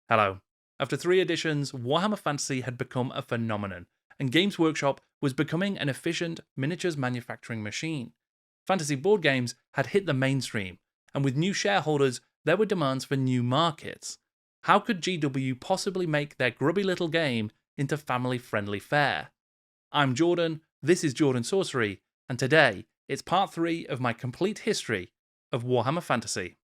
Hello. After 3 editions, Warhammer Fantasy had become a phenomenon, and Games Workshop was becoming an efficient miniatures manufacturing machine. Fantasy board games had hit the mainstream, and with new shareholders, there were demands for new markets. How could GW possibly make their grubby little game into family-friendly fare? I'm Jordan, this is Jordan Sorcery, and today it's part 3 of my complete history of Warhammer Fantasy.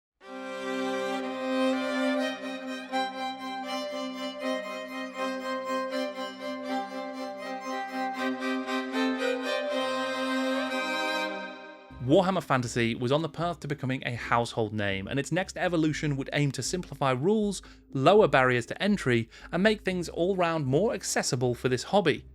Warhammer Fantasy was on the path to becoming a household name, and its next evolution would aim to simplify rules, lower barriers to entry, and make things all round more accessible for this hobby.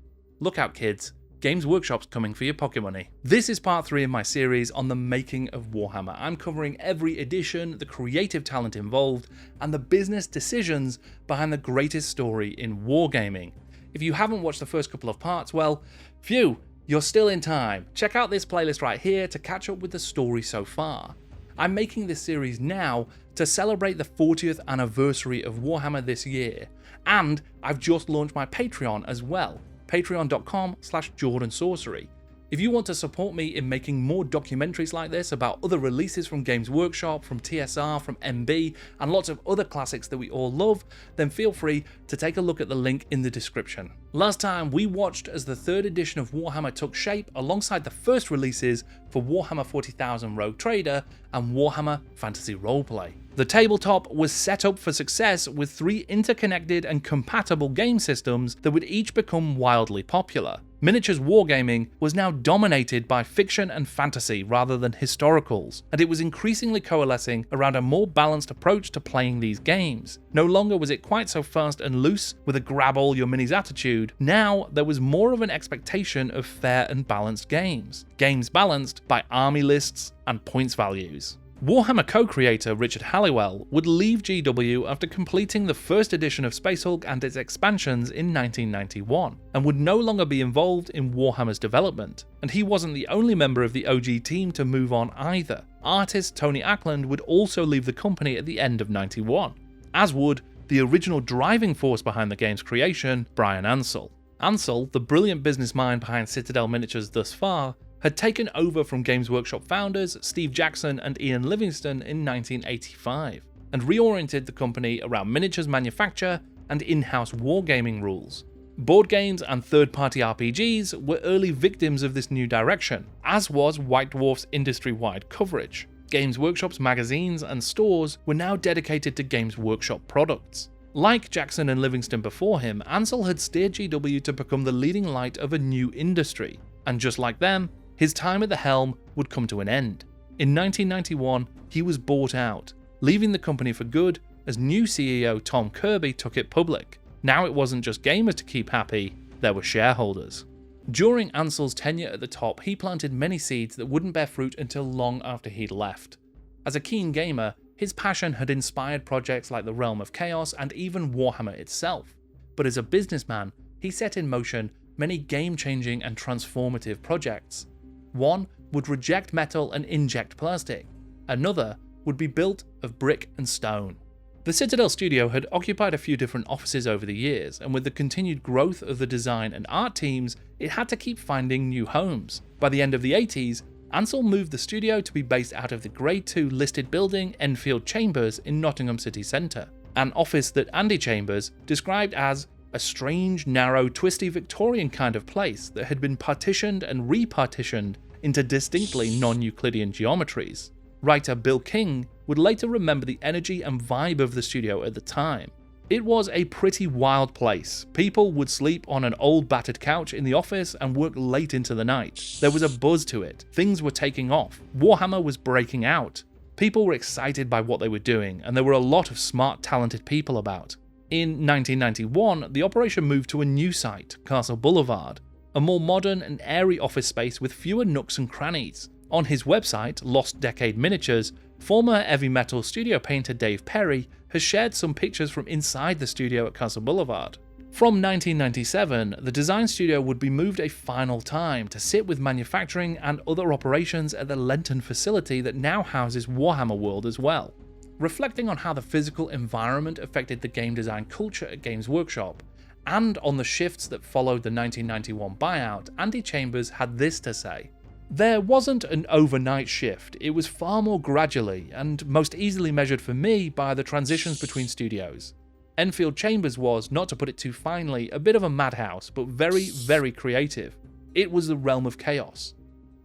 Look out kids, Games Workshop's coming for your pocket money. This is part 3 of my series on the making of Warhammer. I'm covering every edition, the creative talent involved, and the business decisions behind the greatest story in wargaming. If you haven't watched the first couple of parts, well, phew, you're still in time. Check out this playlist right here to catch up with the story so far. I'm making this series now to celebrate the 40th anniversary of Warhammer this year, and I've just launched my Patreon as well, patreon.com/JordanSorcery. If you want to support me in making more documentaries like this about other releases from Games Workshop, from TSR, from MB, and lots of other classics that we all love, then feel free to take a look at the link in the description. Last time we watched as the 3rd edition of Warhammer took shape alongside the first releases for Warhammer 40,000 Rogue Trader and Warhammer Fantasy Roleplay. The tabletop was set up for success with 3 interconnected and compatible game systems that would each become wildly popular. Miniatures wargaming was now dominated by fiction and fantasy rather than historicals, and it was increasingly coalescing around a more balanced approach to playing these games. No longer was it quite so fast and loose with a grab all your minis attitude. Now there was more of an expectation of fair and balanced games. Games balanced by army lists and points values. Warhammer co-creator Richard Halliwell would leave GW after completing the first edition of Space Hulk and its expansions in 1991, and would no longer be involved in Warhammer's development. And he wasn't the only member of the OG team to move on either. Artist Tony Ackland would also leave the company at the end of 91, as would the original driving force behind the game's creation, Brian Ansell. Ansell, the brilliant business mind behind Citadel miniatures thus far, had taken over from Games Workshop founders Steve Jackson and Ian Livingston in 1985, and reoriented the company around miniatures manufacture and in-house wargaming rules. Board games and third-party RPGs were early victims of this new direction, as was White Dwarf's industry-wide coverage. Games Workshop's magazines and stores were now dedicated to Games Workshop products. Like Jackson and Livingston before him, Ansell had steered GW to become the leading light of a new industry, and just like them, his time at the helm would come to an end. In 1991, he was bought out, leaving the company for good as new CEO Tom Kirby took it public. Now it wasn't just gamers to keep happy, there were shareholders. During Ansell's tenure at the top, he planted many seeds that wouldn't bear fruit until long after he'd left. As a keen gamer, his passion had inspired projects like the Realm of Chaos and even Warhammer itself. But as a businessman, he set in motion many game-changing and transformative projects. One would reject metal and inject plastic. Another would be built of brick and stone. The Citadel studio had occupied a few different offices over the years, and with the continued growth of the design and art teams, it had to keep finding new homes. By the end of the 80s, Ansell moved the studio to be based out of the Grade 2 listed building Enfield Chambers in Nottingham city centre, an office that Andy Chambers described as a strange, narrow, twisty Victorian kind of place that had been partitioned and repartitioned into distinctly non-Euclidean geometries. Writer Bill King would later remember the energy and vibe of the studio at the time. It was a pretty wild place. People would sleep on an old battered couch in the office and work late into the night. There was a buzz to it. Things were taking off. Warhammer was breaking out. People were excited by what they were doing, and there were a lot of smart, talented people about. In 1991, the operation moved to a new site, Castle Boulevard, a more modern and airy office space with fewer nooks and crannies. On his website, Lost Decade Miniatures, former heavy metal studio painter Dave Perry has shared some pictures from inside the studio at Castle Boulevard. From 1997, the design studio would be moved a final time to sit with manufacturing and other operations at the Lenton facility that now houses Warhammer World as well. reflecting on how the physical environment affected the game design culture at Games Workshop, and on the shifts that followed the 1991 buyout, Andy Chambers had this to say. There wasn't an overnight shift, it was far more gradually, and most easily measured for me by the transitions between studios. Enfield Chambers was, not to put it too finely, a bit of a madhouse, but very, very creative. It was the realm of chaos.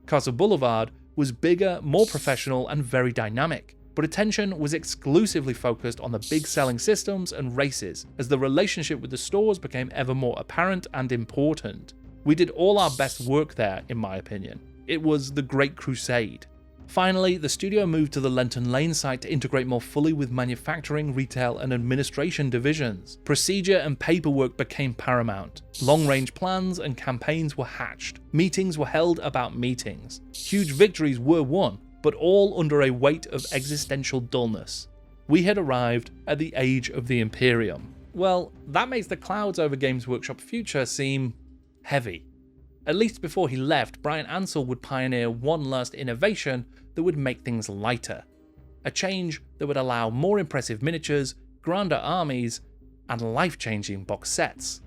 Castle Boulevard was bigger, more professional, and very dynamic, but attention was exclusively focused on the big selling systems and races, as the relationship with the stores became ever more apparent and important. We did all our best work there, in my opinion. It was the Great Crusade. Finally, the studio moved to the Lenton Lane site to integrate more fully with manufacturing, retail, and administration divisions. Procedure and paperwork became paramount. Long-range plans and campaigns were hatched. Meetings were held about meetings. Huge victories were won, but all under a weight of existential dullness. We had arrived at the age of the Imperium. Well, that makes the clouds over Games Workshop future seem heavy. At least before he left, Brian Ansell would pioneer one last innovation that would make things lighter. A change that would allow more impressive miniatures, grander armies, and life-changing box sets.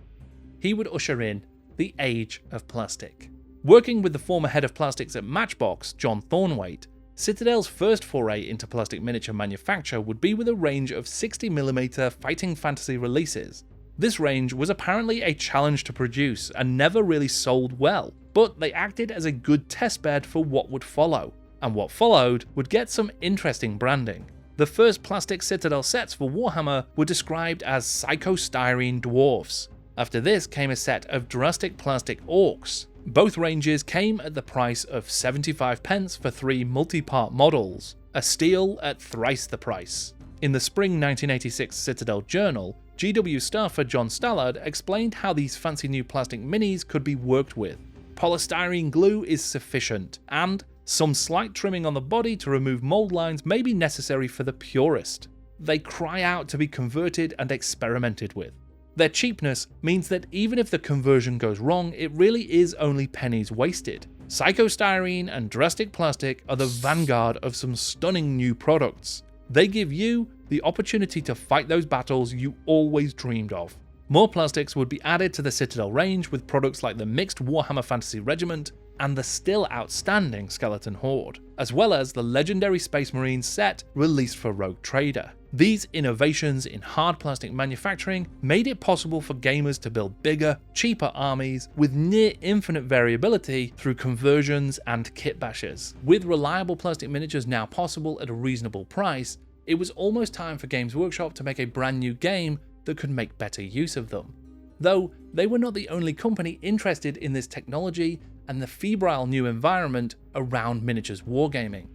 He would usher in the age of plastic. Working with the former head of plastics at Matchbox, John Thornwaite, Citadel's first foray into plastic miniature manufacture would be with a range of 60mm fighting fantasy releases. This range was apparently a challenge to produce and never really sold well, but they acted as a good testbed for what would follow, and what followed would get some interesting branding. The first plastic Citadel sets for Warhammer were described as psychostyrene dwarfs. After this came a set of drastic plastic orcs. Both ranges came at the price of 75 pence for 3 multi-part models, a steal at thrice the price. In the spring 1986 Citadel Journal, GW staffer John Stallard explained how these fancy new plastic minis could be worked with. Polystyrene glue is sufficient, and some slight trimming on the body to remove mold lines may be necessary for the purist. They cry out to be converted and experimented with. Their cheapness means that even if the conversion goes wrong, it really is only pennies wasted. Psychostyrene and drastic plastic are the vanguard of some stunning new products. They give you the opportunity to fight those battles you always dreamed of. More plastics would be added to the Citadel range with products like the mixed Warhammer Fantasy Regiment and the still outstanding Skeleton Horde, as well as the legendary Space Marine set released for Rogue Trader. These innovations in hard plastic manufacturing made it possible for gamers to build bigger, cheaper armies with near infinite variability through conversions and kit bashes. With reliable plastic miniatures now possible at a reasonable price, it was almost time for Games Workshop to make a brand new game that could make better use of them. Though they were not the only company interested in this technology and the febrile new environment around miniatures wargaming.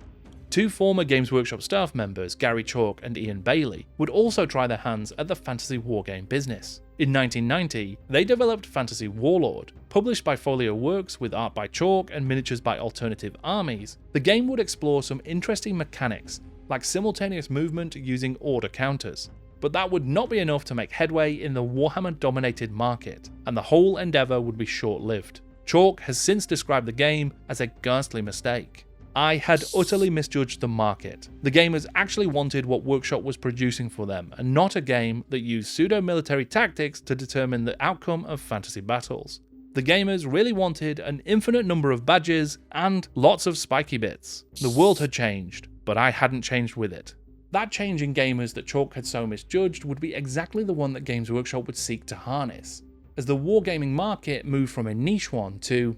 Two former Games Workshop staff members, Gary Chalk and Ian Bailey, would also try their hands at the fantasy wargame business. In 1990, they developed Fantasy Warlord. Published by Folio Works with art by Chalk and miniatures by Alternative Armies, the game would explore some interesting mechanics, like simultaneous movement using order counters. But that would not be enough to make headway in the Warhammer-dominated market, and the whole endeavour would be short-lived. Chalk has since described the game as a ghastly mistake. I had utterly misjudged the market. The gamers actually wanted what Workshop was producing for them, and not a game that used pseudo-military tactics to determine the outcome of fantasy battles. The gamers really wanted an infinite number of badges and lots of spiky bits. The world had changed, but I hadn't changed with it. That change in gamers that Chalk had so misjudged would be exactly the one that Games Workshop would seek to harness, as the wargaming market moved from a niche one to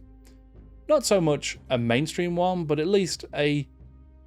not so much a mainstream one, but at least a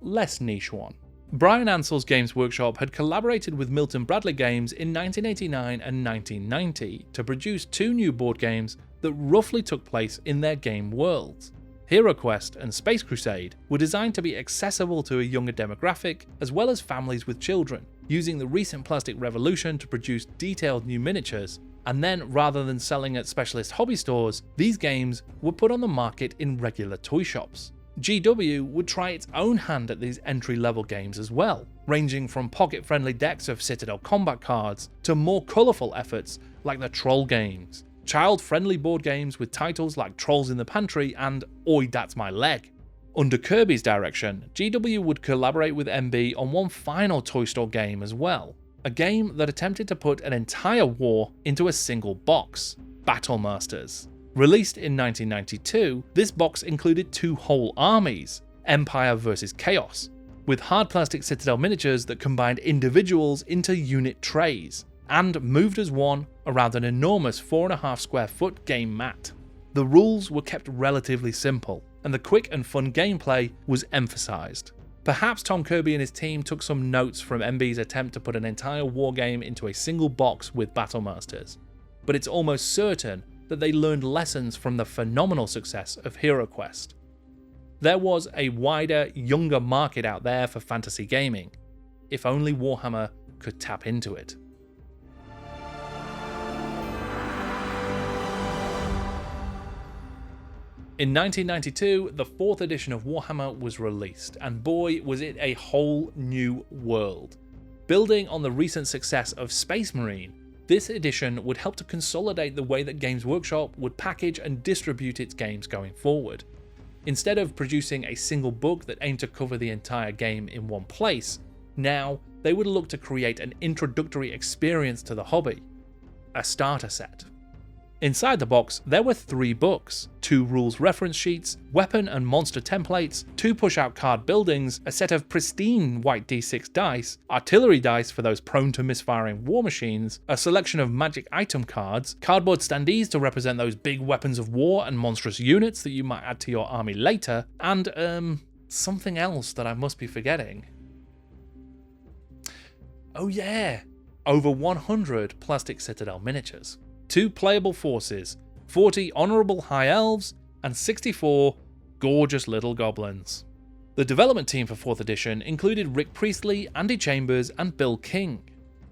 less niche one. Brian Ansell's Games Workshop had collaborated with Milton Bradley Games in 1989 and 1990 to produce two new board games that roughly took place in their game worlds. Hero Quest and Space Crusade were designed to be accessible to a younger demographic as well as families with children, using the recent plastic revolution to produce detailed new miniatures, and then rather than selling at specialist hobby stores, these games were put on the market in regular toy shops. GW would try its own hand at these entry-level games as well, ranging from pocket-friendly decks of Citadel combat cards to more colourful efforts like the Troll games, child-friendly board games with titles like Trolls in the Pantry and Oi That's My Leg. Under Kirby's direction, GW would collaborate with MB on one final Toy Store game as well, a game that attempted to put an entire war into a single box, Battle Masters. Released in 1992, this box included 2 whole armies, Empire versus Chaos, with hard plastic Citadel miniatures that combined individuals into unit trays, and moved as one around an enormous 4.5 square foot game mat. The rules were kept relatively simple, and the quick and fun gameplay was emphasised. Perhaps Tom Kirby and his team took some notes from MB's attempt to put an entire wargame into a single box with Battle Masters, but it's almost certain that they learned lessons from the phenomenal success of HeroQuest. There was a wider, younger market out there for fantasy gaming, if only Warhammer could tap into it. In 1992, the 4th edition of Warhammer was released, and boy was it a whole new world. Building on the recent success of Space Marine, this edition would help to consolidate the way that Games Workshop would package and distribute its games going forward. Instead of producing a single book that aimed to cover the entire game in one place, now they would look to create an introductory experience to the hobby, a starter set. Inside the box, there were 3 books, 2 rules reference sheets, weapon and monster templates, 2 push-out card buildings, a set of pristine white d6 dice, artillery dice for those prone to misfiring war machines, a selection of magic item cards, cardboard standees to represent those big weapons of war and monstrous units that you might add to your army later, and something else that I must be forgetting. Oh yeah, over 100 plastic Citadel miniatures. 2 playable forces, 40 honourable high elves, and 64 gorgeous little goblins. The development team for 4th edition included Rick Priestley, Andy Chambers, and Bill King.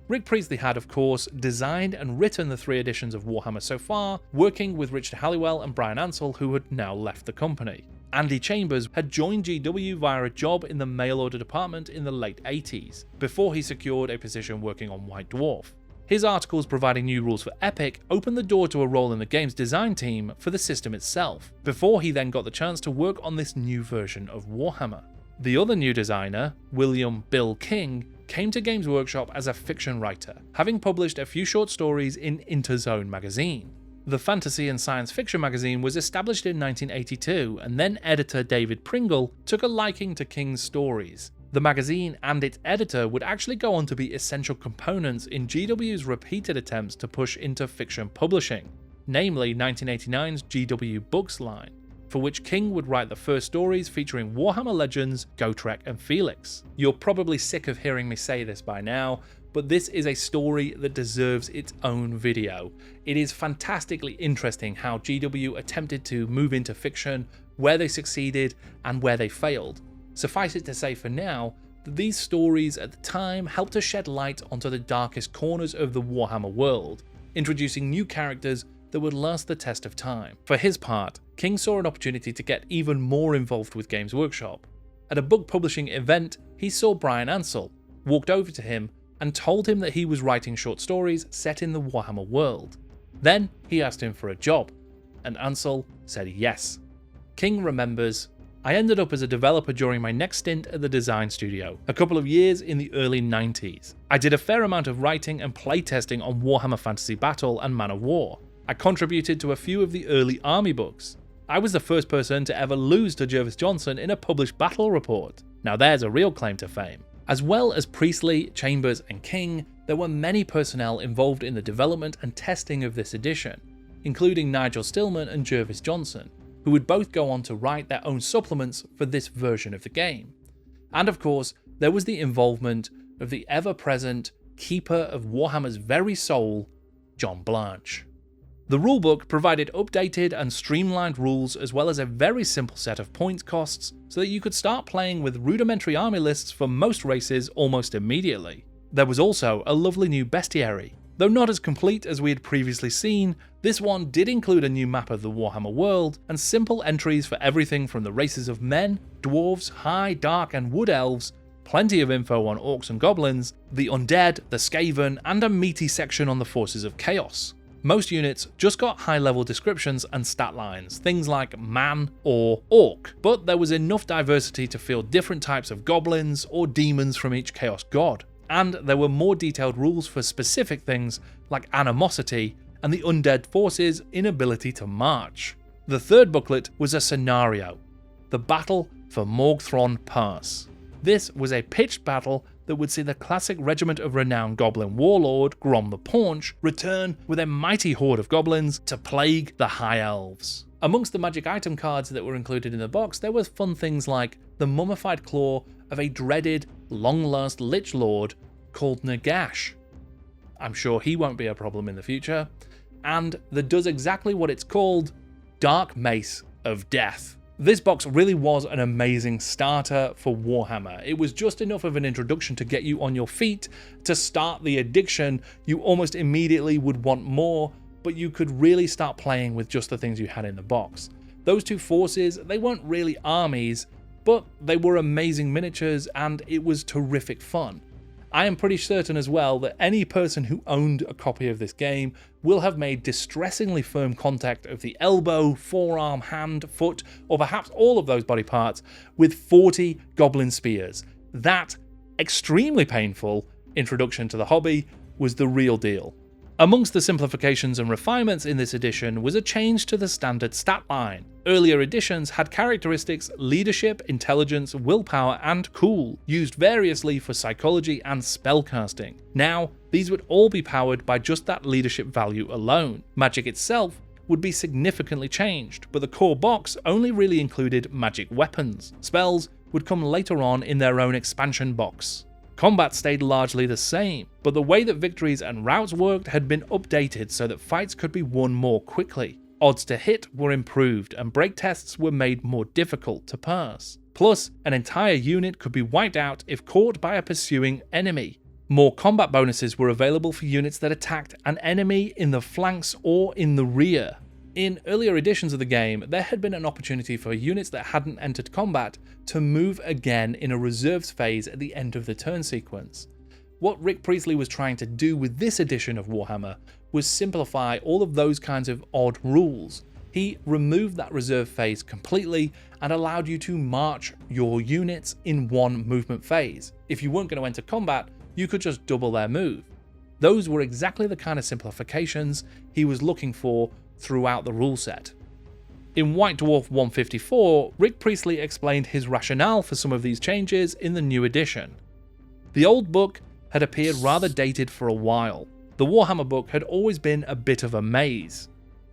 Rick Priestley had, of course, designed and written the 3 editions of Warhammer so far, working with Richard Halliwell and Brian Ansell, who had now left the company. Andy Chambers had joined GW via a job in the mail order department in the late 80s, before he secured a position working on White Dwarf. His articles providing new rules for Epic opened the door to a role in the game's design team for the system itself, before he then got the chance to work on this new version of Warhammer. The other new designer, William Bill King, came to Games Workshop as a fiction writer, having published a few short stories in Interzone magazine. The fantasy and science fiction magazine was established in 1982, and then editor David Pringle took a liking to King's stories. The magazine and its editor would actually go on to be essential components in GW's repeated attempts to push into fiction publishing, namely 1989's GW Books line, for which King would write the first stories featuring Warhammer legends Gotrek and Felix. You're probably sick of hearing me say this by now, but this is a story that deserves its own video. It is fantastically interesting how GW attempted to move into fiction, where they succeeded and where they failed. Suffice it to say for now, that these stories at the time helped to shed light onto the darkest corners of the Warhammer world, introducing new characters that would last the test of time. For his part, King saw an opportunity to get even more involved with Games Workshop. At a book publishing event, he saw Brian Ansell, walked over to him, and told him that he was writing short stories set in the Warhammer world. Then he asked him for a job, and Ansell said yes. King remembers, "I ended up as a developer during my next stint at the design studio, a couple of years in the early 90s. I did a fair amount of writing and playtesting on Warhammer Fantasy Battle and Man of War. I contributed to a few of the early army books. I was the first person to ever lose to Jervis Johnson in a published battle report. Now there's a real claim to fame." As well as Priestley, Chambers, and King, there were many personnel involved in the development and testing of this edition, including Nigel Stillman and Jervis Johnson, who would both go on to write their own supplements for this version of the game. And of course, there was the involvement of the ever-present keeper of Warhammer's very soul, John Blanche. The rulebook provided updated and streamlined rules as well as a very simple set of points costs so that you could start playing with rudimentary army lists for most races almost immediately. There was also a lovely new bestiary. Though not as complete as we had previously seen, this one did include a new map of the Warhammer world and simple entries for everything from the races of men, dwarves, high, dark and wood elves, plenty of info on orcs and goblins, the undead, the Skaven, and a meaty section on the forces of chaos. Most units just got high-level descriptions and stat lines, things like man or orc, but there was enough diversity to field different types of goblins or demons from each chaos god, and there were more detailed rules for specific things like animosity and the undead force's inability to march. The third booklet was a scenario, the Battle for Morgthron Pass. This was a pitched battle that would see the classic regiment of renowned goblin warlord, Grom the Paunch, return with a mighty horde of goblins to plague the High Elves. Amongst the magic item cards that were included in the box, there were fun things like the mummified claw of a dreaded, long-lost Lich Lord called Nagash. I'm sure he won't be a problem in the future. And that does exactly what it's called, Dark Mace of Death. This box really was an amazing starter for Warhammer. It was just enough of an introduction to get you on your feet, to start the addiction. You almost immediately would want more, but you could really start playing with just the things you had in the box. Those two forces, they weren't really armies, but they were amazing miniatures and it was terrific fun. I am pretty certain as well that any person who owned a copy of this game will have made distressingly firm contact of the elbow, forearm, hand, foot, or perhaps all of those body parts with 40 goblin spears. That extremely painful introduction to the hobby was the real deal. Amongst the simplifications and refinements in this edition was a change to the standard stat line. Earlier editions had characteristics leadership, intelligence, willpower, and cool, used variously for psychology and spellcasting. Now, these would all be powered by just that leadership value alone. Magic itself would be significantly changed, but the core box only really included magic weapons. Spells would come later on in their own expansion box. Combat stayed largely the same, but the way that victories and routes worked had been updated so that fights could be won more quickly. Odds to hit were improved and break tests were made more difficult to pass. Plus, an entire unit could be wiped out if caught by a pursuing enemy. More combat bonuses were available for units that attacked an enemy in the flanks or in the rear. In earlier editions of the game, there had been an opportunity for units that hadn't entered combat to move again in a reserves phase at the end of the turn sequence. What Rick Priestley was trying to do with this edition of Warhammer was simplify all of those kinds of odd rules. He removed that reserve phase completely and allowed you to march your units in one movement phase. If you weren't going to enter combat, you could just double their move. Those were exactly the kind of simplifications he was looking for throughout the rule set. In White Dwarf 154, Rick Priestley explained his rationale for some of these changes in the new edition. The old book had appeared rather dated for a while. The Warhammer book had always been a bit of a maze.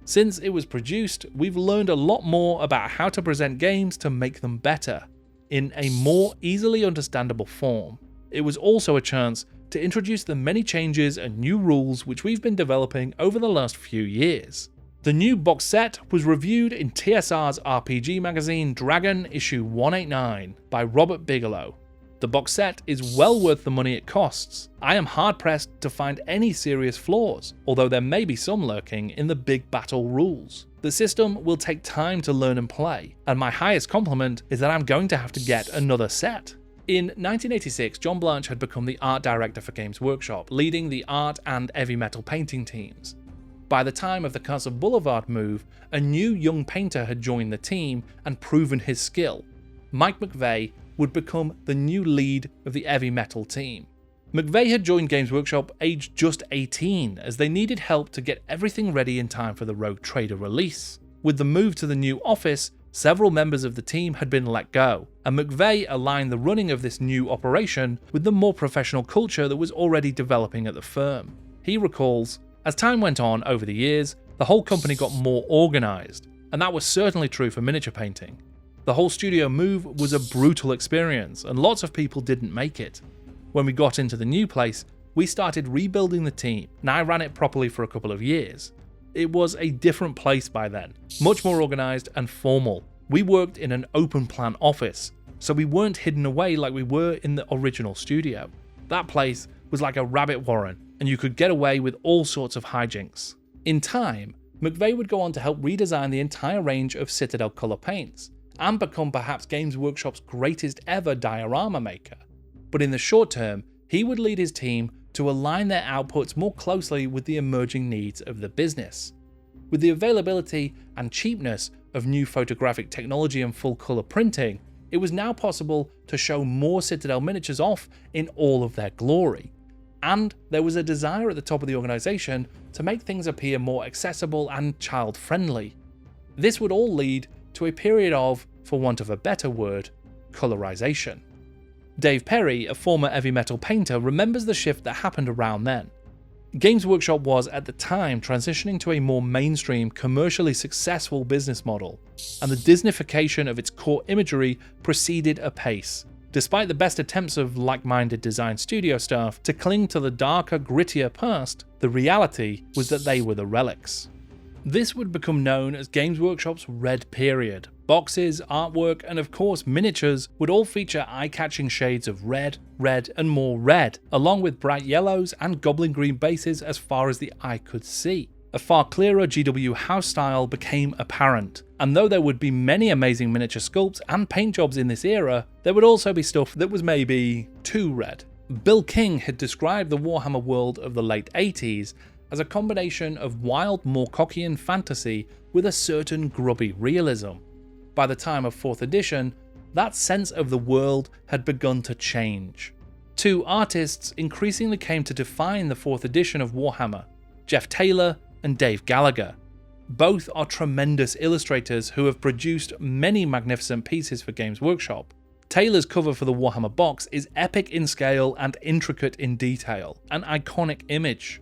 Since it was produced, we've learned a lot more about how to present games to make them better, in a more easily understandable form. It was also a chance to introduce the many changes and new rules which we've been developing over the last few years. The new box set was reviewed in TSR's RPG magazine Dragon issue 189 by Robert Bigelow. The box set is well worth the money it costs. I am hard pressed to find any serious flaws, although there may be some lurking in the big battle rules. The system will take time to learn and play, and my highest compliment is that I'm going to have to get another set. In 1986, John Blanche had become the art director for Games Workshop, leading the art and heavy metal painting teams. By the time of the Castle Boulevard move, a new young painter had joined the team and proven his skill. Mike McVeigh would become the new lead of the heavy metal team. McVeigh had joined Games Workshop aged just 18, as they needed help to get everything ready in time for the Rogue Trader release. With the move to the new office, several members of the team had been let go, and McVeigh aligned the running of this new operation with the more professional culture that was already developing at the firm. He recalls, "As time went on over the years, the whole company got more organised, and that was certainly true for miniature painting. The whole studio move was a brutal experience, and lots of people didn't make it. When we got into the new place, we started rebuilding the team, and I ran it properly for a couple of years. It was a different place by then, much more organised and formal. We worked in an open plan office, so we weren't hidden away like we were in the original studio. That place was like a rabbit warren, and you could get away with all sorts of hijinks." In time, McVeigh would go on to help redesign the entire range of Citadel colour paints, and become perhaps Games Workshop's greatest ever diorama maker. But in the short term, he would lead his team to align their outputs more closely with the emerging needs of the business. With the availability and cheapness of new photographic technology and full colour printing, it was now possible to show more Citadel miniatures off in all of their glory. And there was a desire at the top of the organisation to make things appear more accessible and child-friendly. This would all lead to a period of, for want of a better word, colorization. Dave Perry, a former heavy metal painter, remembers the shift that happened around then. Games Workshop was, at the time, transitioning to a more mainstream, commercially successful business model, and the Disneyfication of its core imagery proceeded apace, despite the best attempts of like-minded design studio staff to cling to the darker, grittier past. The reality was that they were the relics. This would become known as Games Workshop's Red Period. Boxes, artwork, and of course miniatures would all feature eye-catching shades of red, and more red, along with bright yellows and goblin green bases as far as the eye could see. A far clearer GW house style became apparent, and though there would be many amazing miniature sculpts and paint jobs in this era, there would also be stuff that was maybe too red. Bill King had described the Warhammer world of the late 80s as a combination of wild Moorcockian fantasy with a certain grubby realism. By the time of 4th edition, that sense of the world had begun to change. Two artists increasingly came to define the 4th edition of Warhammer, Jeff Taylor and Dave Gallagher. Both are tremendous illustrators who have produced many magnificent pieces for Games Workshop. Taylor's cover for the Warhammer box is epic in scale and intricate in detail, an iconic image.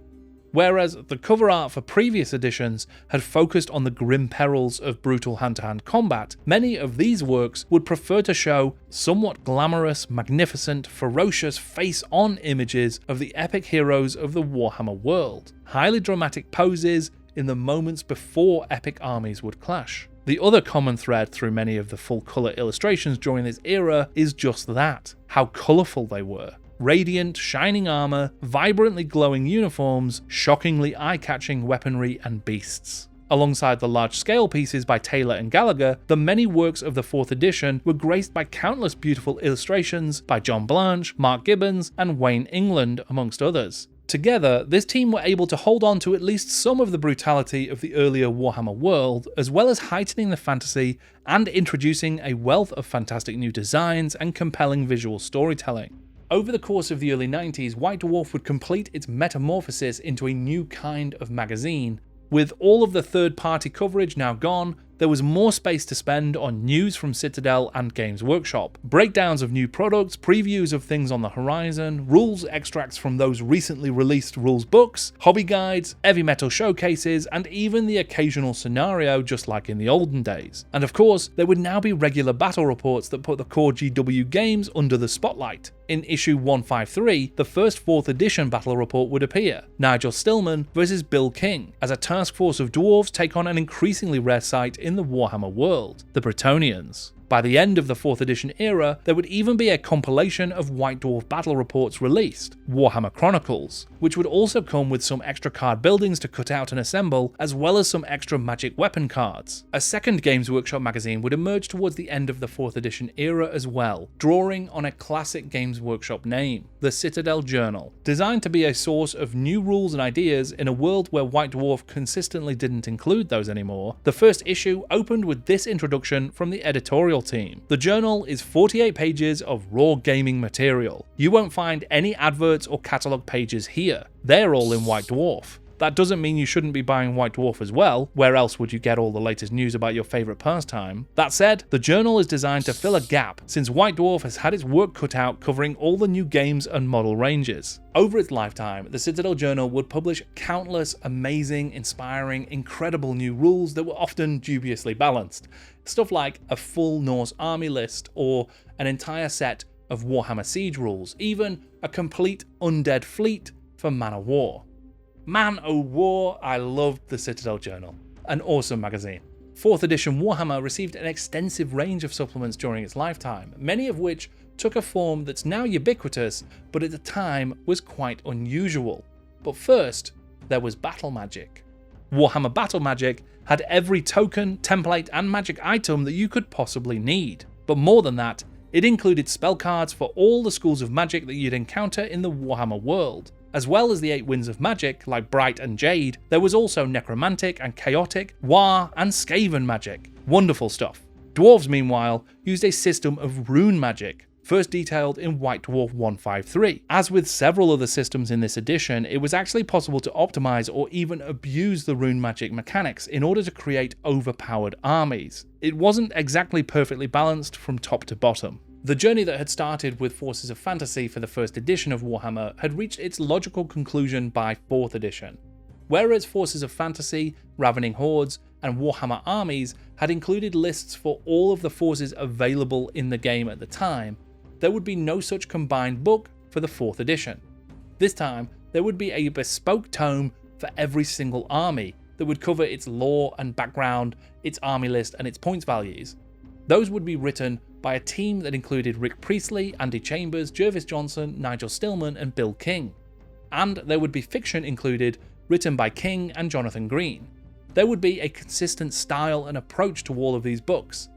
Whereas the cover art for previous editions had focused on the grim perils of brutal hand-to-hand combat, many of these works would prefer to show somewhat glamorous, magnificent, ferocious face-on images of the epic heroes of the Warhammer world, highly dramatic poses in the moments before epic armies would clash. The other common thread through many of the full-colour illustrations during this era is just that, how colourful they were. Radiant, shining armour, vibrantly glowing uniforms, shockingly eye-catching weaponry and beasts. Alongside the large-scale pieces by Taylor and Gallagher, the many works of the 4th edition were graced by countless beautiful illustrations by John Blanche, Mark Gibbons, and Wayne England, amongst others. Together, this team were able to hold on to at least some of the brutality of the earlier Warhammer world, as well as heightening the fantasy and introducing a wealth of fantastic new designs and compelling visual storytelling. Over the course of the early 90s, White Dwarf would complete its metamorphosis into a new kind of magazine. With all of the third-party coverage now gone, there was more space to spend on news from Citadel and Games Workshop, breakdowns of new products, previews of things on the horizon, rules extracts from those recently released rules books, hobby guides, heavy metal showcases, and even the occasional scenario just like in the olden days. And of course, there would now be regular battle reports that put the core GW games under the spotlight. In issue 153, the first 4th edition battle report would appear, Nigel Stillman versus Bill King, as a task force of dwarves take on an increasingly rare sight in the Warhammer world, the Bretonnians. By the end of the 4th edition era, there would even be a compilation of White Dwarf battle reports released, Warhammer Chronicles, which would also come with some extra card buildings to cut out and assemble, as well as some extra magic weapon cards. A second Games Workshop magazine would emerge towards the end of the 4th edition era as well, drawing on a classic Games Workshop name, the Citadel Journal, designed to be a source of new rules and ideas in a world where White Dwarf consistently didn't include those anymore. The first issue opened with this introduction from the editorial team. The journal is 48 pages of raw gaming material. You won't find any adverts or catalogue pages here. They're all in White Dwarf. That doesn't mean you shouldn't be buying White Dwarf as well. Where else would you get all the latest news about your favourite pastime? That said, the journal is designed to fill a gap, since White Dwarf has had its work cut out covering all the new games and model ranges. Over its lifetime, the Citadel Journal would publish countless amazing, inspiring, incredible new rules that were often dubiously balanced. Stuff like a full Norse army list, or an entire set of Warhammer Siege rules, even a complete undead fleet for Man o' War. Man o' War, I loved the Citadel Journal. An awesome magazine. 4th edition Warhammer received an extensive range of supplements during its lifetime, many of which took a form that's now ubiquitous, but at the time was quite unusual. But first, there was Battle Magic. Warhammer Battle Magic had every token, template, and magic item that you could possibly need. But more than that, it included spell cards for all the schools of magic that you'd encounter in the Warhammer world. As well as the 8 winds of magic, like Bright and Jade, there was also necromantic and chaotic, War and Skaven magic. Wonderful stuff. Dwarves, meanwhile, used a system of rune magic, first detailed in White Dwarf 153. As with several other systems in this edition, it was actually possible to optimize or even abuse the rune magic mechanics in order to create overpowered armies. It wasn't exactly perfectly balanced from top to bottom. The journey that had started with Forces of Fantasy for the first edition of Warhammer had reached its logical conclusion by 4th edition. Whereas Forces of Fantasy, Ravening Hordes, and Warhammer Armies had included lists for all of the forces available in the game at the time, there would be no such combined book for the 4th edition. This time, there would be a bespoke tome for every single army that would cover its lore and background, its army list, and its points values. Those would be written by a team that included Rick Priestley, Andy Chambers, Jervis Johnson, Nigel Stillman, and Bill King. And there would be fiction included, written by King and Jonathan Green. There would be a consistent style and approach to all of these books.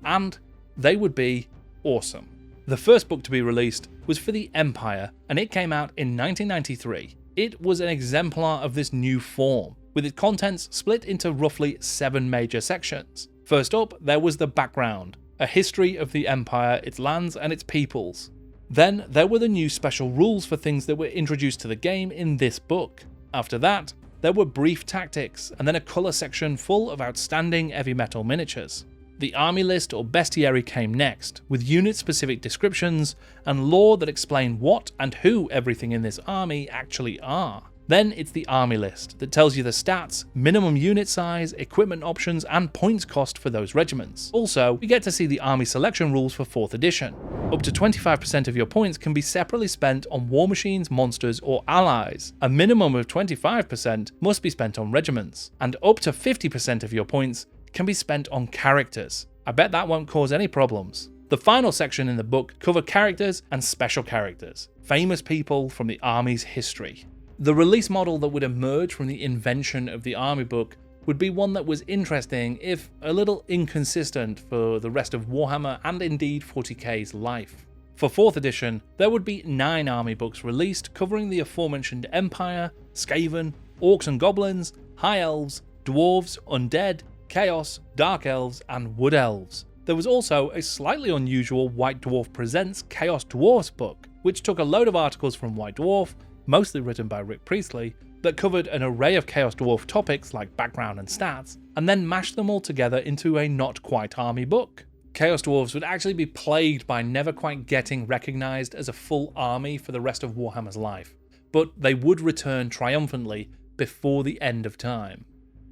And they would be awesome. The first book to be released was for the Empire, and it came out in 1993. It was an exemplar of this new form, with its contents split into roughly 7 major sections. First up, there was the background, a history of the Empire, its lands, and its peoples. Then there were the new special rules for things that were introduced to the game in this book. After that, there were brief tactics, and then a colour section full of outstanding heavy metal miniatures. The army list or bestiary came next, with unit-specific descriptions and lore that explain what and who everything in this army actually are. Then it's the army list that tells you the stats, minimum unit size, equipment options, and points cost for those regiments. Also, we get to see the army selection rules for 4th edition. Up to 25% of your points can be separately spent on war machines, monsters, or allies. A minimum of 25% must be spent on regiments, and up to 50% of your points can be spent on characters. I bet that won't cause any problems. The final section in the book covered characters and special characters, famous people from the army's history. The release model that would emerge from the invention of the army book would be one that was interesting, if a little inconsistent for the rest of Warhammer and indeed 40k's life. For 4th edition, there would be 9 army books released covering the aforementioned Empire, Skaven, Orcs and Goblins, High Elves, Dwarves, Undead, Chaos, Dark Elves, and Wood Elves. There was also a slightly unusual White Dwarf Presents Chaos Dwarfs book, which took a load of articles from White Dwarf, mostly written by Rick Priestley, that covered an array of Chaos Dwarf topics like background and stats, and then mashed them all together into a not quite army book. Chaos Dwarves would actually be plagued by never quite getting recognised as a full army for the rest of Warhammer's life, but they would return triumphantly before the end of time.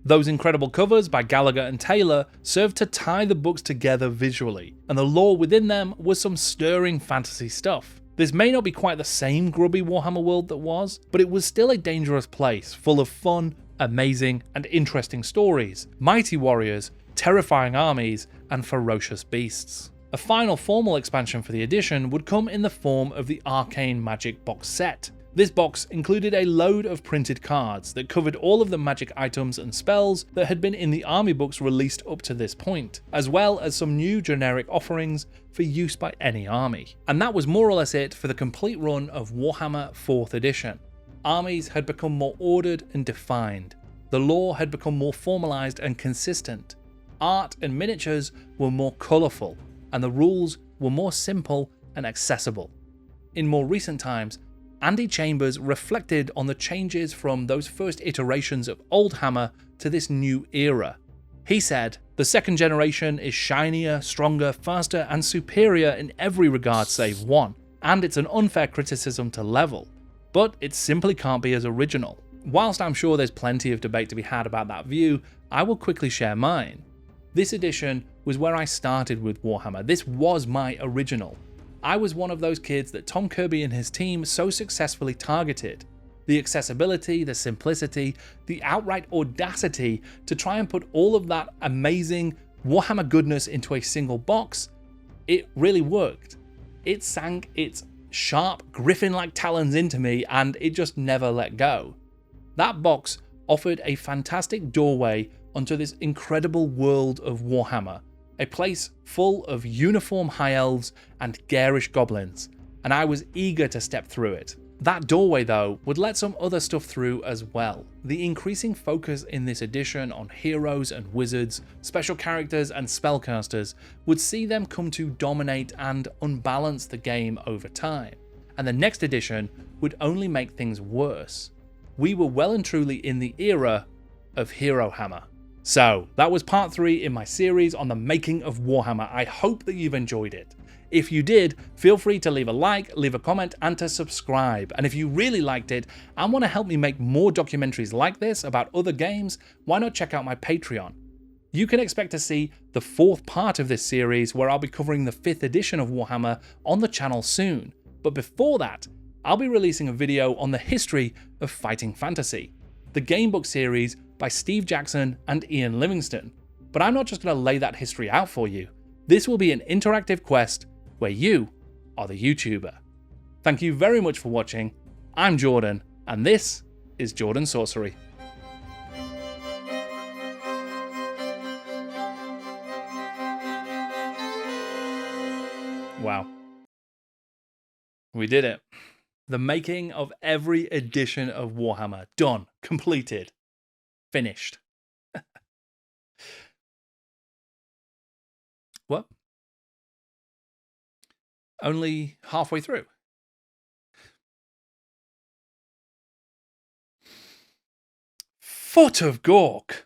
Those incredible covers by Gallagher and Taylor served to tie the books together visually, and the lore within them was some stirring fantasy stuff. This may not be quite the same grubby Warhammer world that was, but it was still a dangerous place, full of fun, amazing, and interesting stories, mighty warriors, terrifying armies, and ferocious beasts. A final formal expansion for the edition would come in the form of the Arcane Magic box set. This box included a load of printed cards that covered all of the magic items and spells that had been in the army books released up to this point, as well as some new generic offerings for use by any army. And that was more or less it for the complete run of Warhammer 4th edition. Armies had become more ordered and defined. The lore had become more formalized and consistent. Art and miniatures were more colourful, and the rules were more simple and accessible. In more recent times, Andy Chambers reflected on the changes from those first iterations of Old Hammer to this new era. He said, "The second generation is shinier, stronger, faster, and superior in every regard save one, and it's an unfair criticism to level, but it simply can't be as original." Whilst I'm sure there's plenty of debate to be had about that view, I will quickly share mine. This edition was where I started with Warhammer. This was my original. I was one of those kids that Tom Kirby and his team so successfully targeted. The accessibility, the simplicity, the outright audacity to try and put all of that amazing Warhammer goodness into a single box, it really worked. It sank its sharp, griffin-like talons into me, and it just never let go. That box offered a fantastic doorway onto this incredible world of Warhammer, a place full of uniform high elves and garish goblins, and I was eager to step through it. That doorway though would let some other stuff through as well. The increasing focus in this edition on heroes and wizards, special characters and spellcasters would see them come to dominate and unbalance the game over time, and the next edition would only make things worse. We were well and truly in the era of Hero Hammer. So that was part 3 in my series on the making of Warhammer. I hope that you've enjoyed it. If you did, feel free to leave a like, leave a comment, and to subscribe. And if you really liked it and want to help me make more documentaries like this about other games, why not check out my Patreon? You can expect to see the 4th part of this series, where I'll be covering the 5th edition of Warhammer on the channel soon. But before that, I'll be releasing a video on the history of fighting fantasy, the gamebook series by Steve Jackson and Ian Livingstone. But I'm not just going to lay that history out for you. This will be an interactive quest where you are the YouTuber. Thank you very much for watching. I'm Jordan, and this is Jordan Sorcery. Wow. We did it. The making of every edition of Warhammer. Done. Completed. Finished. What? Only halfway through. Foot of Gork.